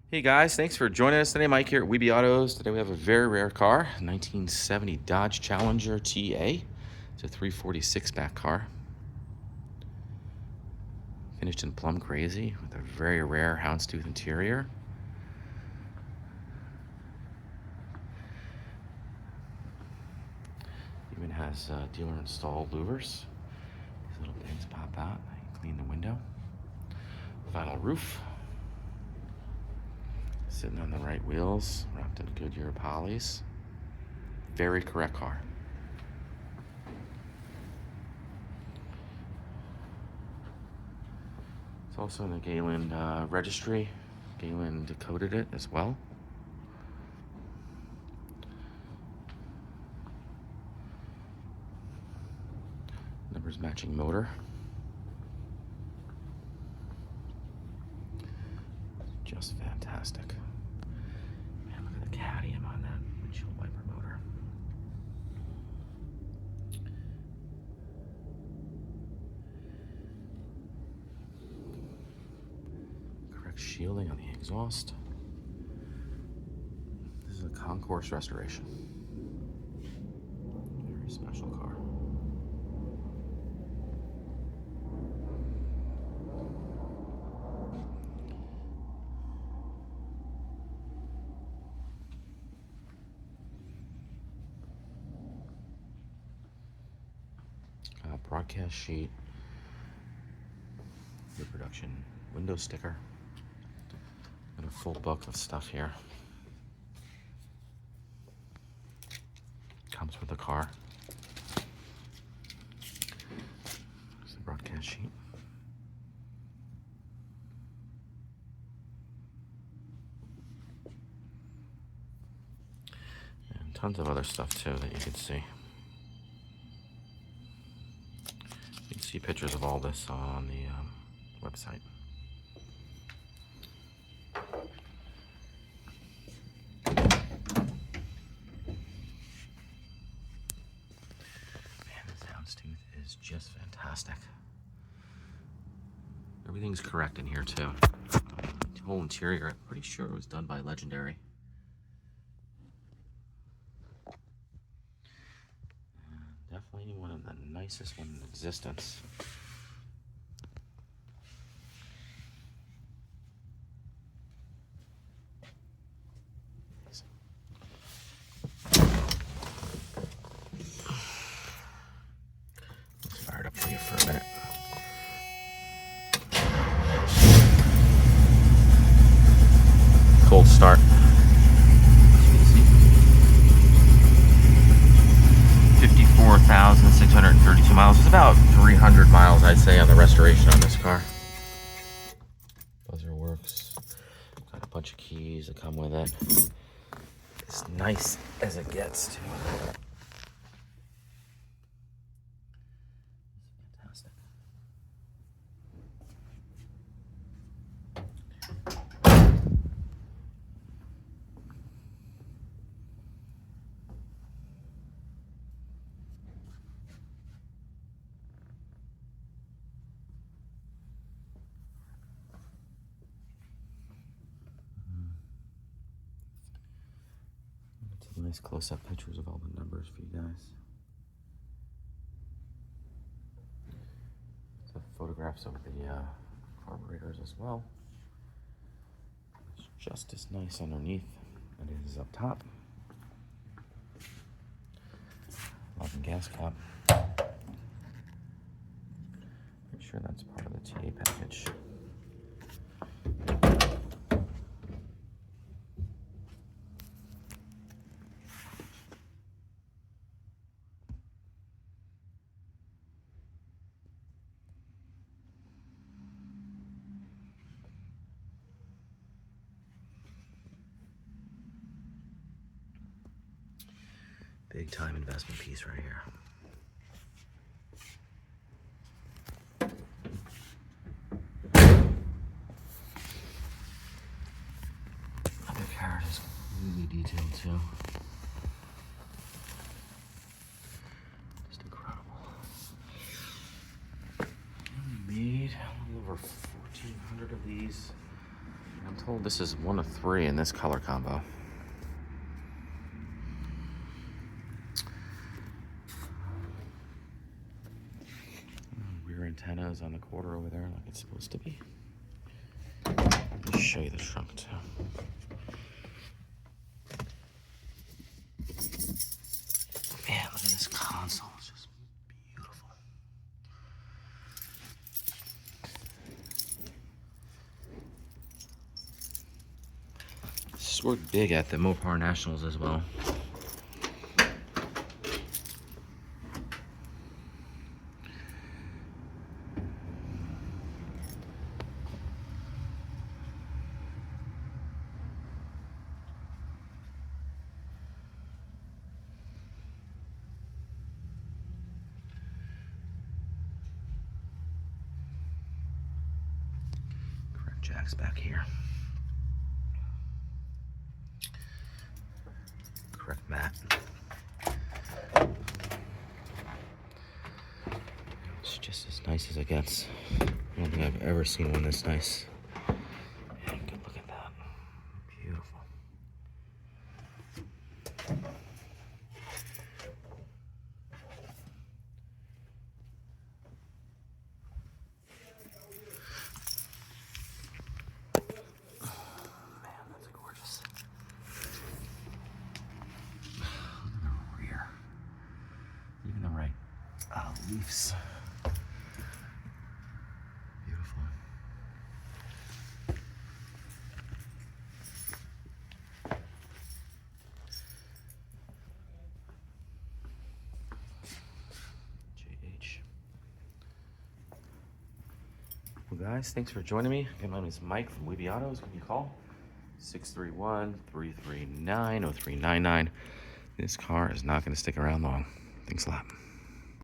Hey guys, thanks for joining us today. Mike here at Weeby Autos. Today we have a very rare car, 1970 Dodge Challenger TA. It's a 346 back car. Finished in plum crazy with a very rare houndstooth interior. Even has dealer installed louvers. These little things pop out. I can clean the window. Vinyl roof. Sitting on the right wheels, wrapped in Goodyear polys. Very correct car. It's also in the Galen registry. Galen decoded it as well. Numbers matching motor. Just fantastic. Man, look at the cadmium on that windshield wiper motor. Correct shielding on the exhaust. This is a Concourse restoration. Very special car. Broadcast sheet, reproduction window sticker, and a full book of stuff here. Comes with the car. There's the broadcast sheet. And tons of other stuff too that you can see. You can see pictures of all this on the website. Man, this houndstooth is just fantastic. Everything's correct in here too. The whole interior, I'm pretty sure it was done by Legendary. Definitely one of the nicest ones in existence. Let's fire it up for you for a minute. Cold start. 54,632 miles. It's about 300 miles, I'd say, on the restoration on this car. Buzzer works. Got a bunch of keys that come with it. As nice as it gets, too. Fantastic. Nice close-up pictures of all the numbers for you guys. Some photographs of the carburetors as well. It's just as nice underneath as it is up top. Lug and gas cap. Pretty sure that's part of the TA package. Big time investment piece right here. The carrot is really detailed too. Just incredible. We made a little over 1,400 of these. I'm told this is one of 3 in this color combo. Rear antennas on the quarter over there like it's supposed to be. Let me show you the trunk too. Man, look at this console. It's just beautiful. Scored big at the Mopar Nationals as well. Correct jacks back here. Correct mat. It's just as nice as it gets. I don't think I've ever seen one this nice. And good look at that. Beautiful. Man, that's gorgeous. Look at the rear. Even the right leaves. Beautiful. JH. Well, guys, thanks for joining me. Again, my name is Mike from Weeby Autos. Give me a call. 631-339-0399. This car is not going to stick around long. Thanks a lot.